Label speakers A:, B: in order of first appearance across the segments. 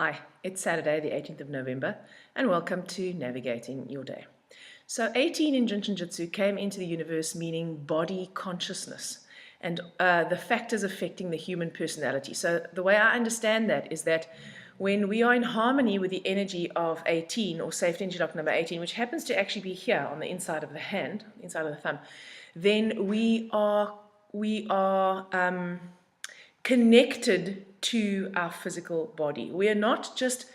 A: Hi, it's Saturday, the 18th of November, and welcome to Navigating Your Day. So 18 in Jinshin Jitsu came into the universe meaning body consciousness and the factors affecting the human personality. So the way I understand that is that when we are in harmony with the energy of 18, or safety energy lock number 18, which happens to actually be here on the inside of the hand, inside of the thumb, then we are connected to our physical body. We are not just,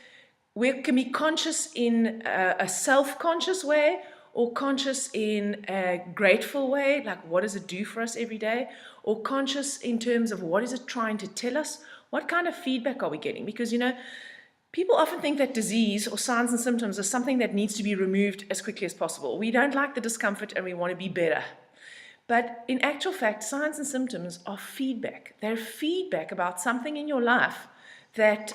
A: we can be conscious in a self-conscious way or conscious in a grateful way, like what does it do for us every day, or conscious in terms of what is it trying to tell us, what kind of feedback are we getting? Because, people often think that disease or signs and symptoms are something that needs to be removed as quickly as possible. We don't like the discomfort and we want to be better. But in actual fact, signs and symptoms are feedback. They're feedback about something in your life that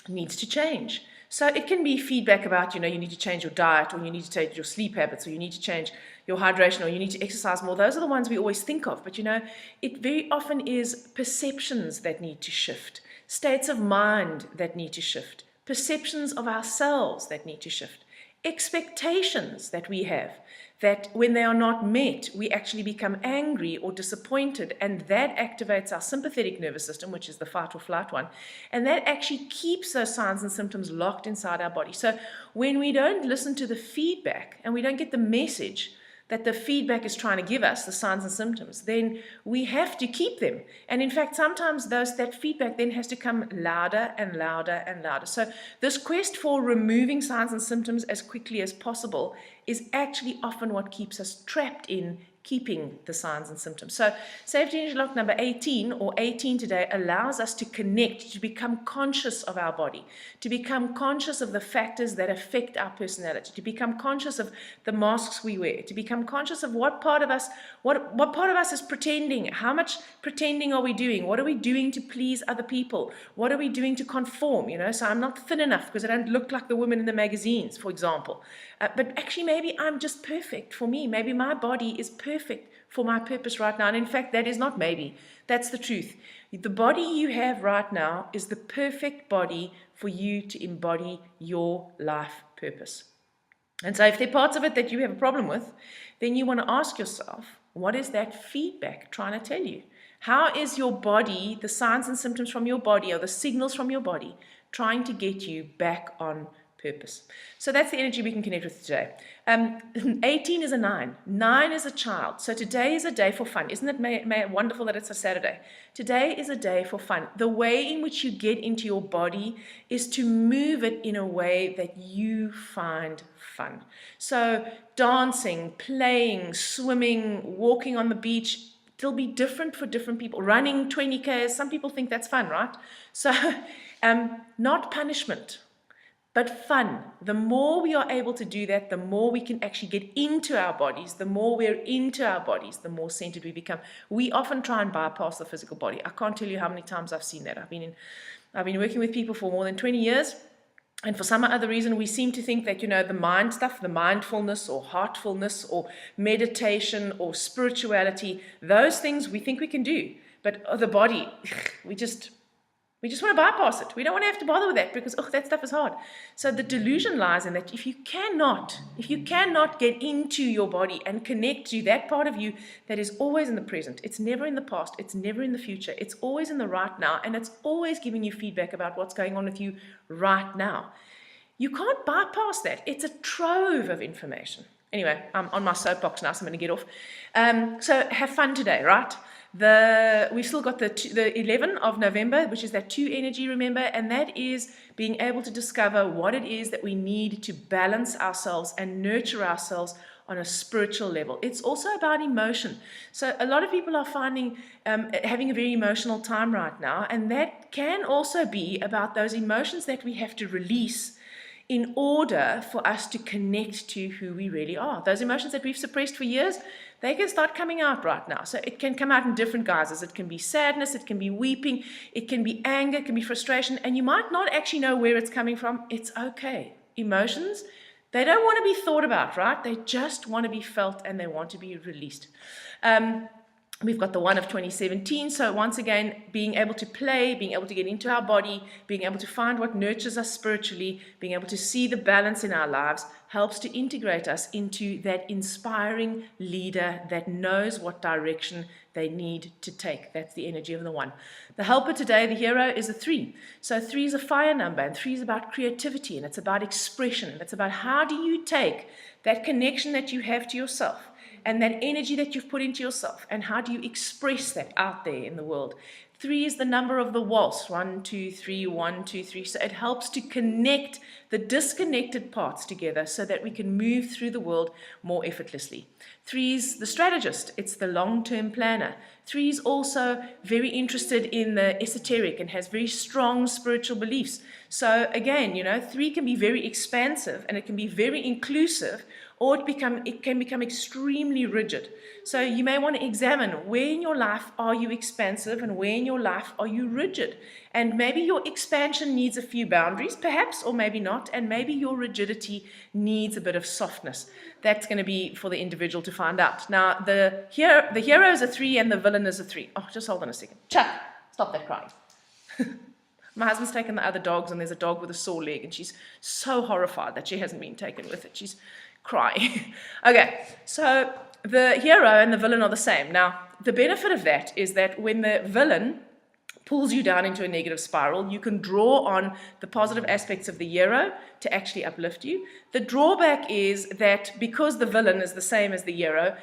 A: needs to change. So it can be feedback about, you need to change your diet, or you need to change your sleep habits, or you need to change your hydration, or you need to exercise more. Those are the ones we always think of. But, it very often is perceptions that need to shift, states of mind that need to shift, perceptions of ourselves that need to shift, expectations that we have, that when they are not met, we actually become angry or disappointed, and that activates our sympathetic nervous system, which is the fight or flight one, and that actually keeps those signs and symptoms locked inside our body. So when we don't listen to the feedback and we don't get the message that the feedback is trying to give us, the signs and symptoms, then we have to keep them. And in fact, sometimes that feedback then has to come louder and louder and louder. So this quest for removing signs and symptoms as quickly as possible is actually often what keeps us trapped in keeping the signs and symptoms. So safety energy lock number 18, or 18 today, allows us to connect, to become conscious of our body, to become conscious of the factors that affect our personality, to become conscious of the masks we wear, to become conscious of what part of us is pretending, how much pretending are we doing, what are we doing to please other people, what are we doing to conform, so I'm not thin enough because I don't look like the women in the magazines, for example. But actually maybe I'm just perfect for me. Maybe my body is perfect for my purpose right now. And in fact, that is not maybe. That's the truth. The body you have right now is the perfect body for you to embody your life purpose. And so if there are parts of it that you have a problem with, then you want to ask yourself, what is that feedback trying to tell you? How is your body, the signs and symptoms from your body, or the signals from your body, trying to get you back on purpose? So that's the energy we can connect with today. 18 is a 9. 9 is a child. So today is a day for fun. Isn't it wonderful that it's a Saturday? Today is a day for fun. The way in which you get into your body is to move it in a way that you find fun. So dancing, playing, swimming, walking on the beach, it'll be different for different people. Running 20Ks, some people think that's fun, right? So not punishment, but fun. The more we are able to do that, the more we can actually get into our bodies. The more we're into our bodies, the more centered we become. We often try and bypass the physical body. I can't tell you how many times I've seen that. I've been working with people for more than 20 years. And for some other reason, we seem to think that, the mind stuff, the mindfulness or heartfulness or meditation or spirituality, those things we think we can do. But the body, we just want to bypass it. We don't want to have to bother with that because that stuff is hard. So the delusion lies in that if you cannot get into your body and connect to that part of you that is always in the present, it's never in the past, it's never in the future, it's always in the right now, and it's always giving you feedback about what's going on with you right now. You can't bypass that. It's a trove of information. Anyway, I'm on my soapbox now, so I'm going to get off. So have fun today, right? We've still got the 11 of November, which is that 2 energy, remember, and that is being able to discover what it is that we need to balance ourselves and nurture ourselves on a spiritual level. It's also about emotion. So a lot of people are finding having a very emotional time right now, and that can also be about those emotions that we have to release in order for us to connect to who we really are. Those emotions that we've suppressed for years, they can start coming out right now. So it can come out in different guises. It can be sadness, it can be weeping, it can be anger, it can be frustration, and you might not actually know where it's coming from. It's okay. Emotions, they don't want to be thought about, right? They just want to be felt and they want to be released. We've got the one of 2017. So once again, being able to play, being able to get into our body, being able to find what nurtures us spiritually, being able to see the balance in our lives helps to integrate us into that inspiring leader that knows what direction they need to take. That's the energy of the one. The helper today, the hero, is a 3. So 3 is a fire number, and 3 is about creativity, and it's about expression, and it's about how do you take that connection that you have to yourself and that energy that you've put into yourself, and how do you express that out there in the world. 3 is the number of the waltz, 1, 2, 3, 1, 2, 3. So it helps to connect the disconnected parts together so that we can move through the world more effortlessly. 3 is the strategist, it's the long-term planner. 3 is also very interested in the esoteric and has very strong spiritual beliefs. So again, 3 can be very expansive and it can be very inclusive, or it can become extremely rigid. So you may want to examine where in your life are you expansive and where in your life are you rigid. And maybe your expansion needs a few boundaries, perhaps, or maybe not. And maybe your rigidity needs a bit of softness. That's going to be for the individual to find out. Now, the hero is a 3 and the villain is a 3. Oh, just hold on a second. Chuck, stop that crying. My husband's taken the other dogs, and there's a dog with a sore leg, and she's so horrified that she hasn't been taken with it. She's crying. Okay, so the hero and the villain are the same. Now, the benefit of that is that when the villain pulls you down into a negative spiral, you can draw on the positive aspects of the hero to actually uplift you. The drawback is that because the villain is the same as the hero,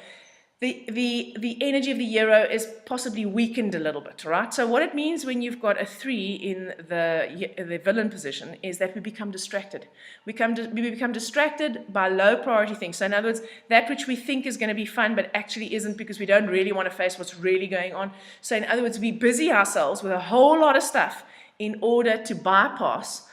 A: the energy of the hero is possibly weakened a little bit, right? So what it means when you've got a 3 in the villain position is that we become distracted. We become distracted by low priority things. So in other words, that which we think is going to be fun but actually isn't, because we don't really want to face what's really going on. So in other words, we busy ourselves with a whole lot of stuff in order to bypass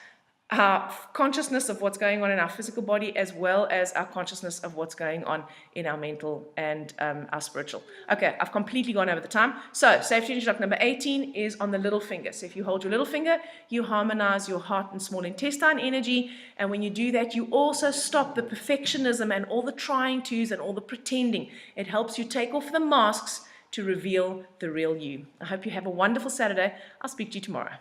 A: our consciousness of what's going on in our physical body, as well as our consciousness of what's going on in our mental and our spiritual. Okay, I've completely gone over the time. So, safety energy lock number 18 is on the little finger. So if you hold your little finger, you harmonize your heart and small intestine energy. And when you do that, you also stop the perfectionism and all the trying tos and all the pretending. It helps you take off the masks to reveal the real you. I hope you have a wonderful Saturday. I'll speak to you tomorrow.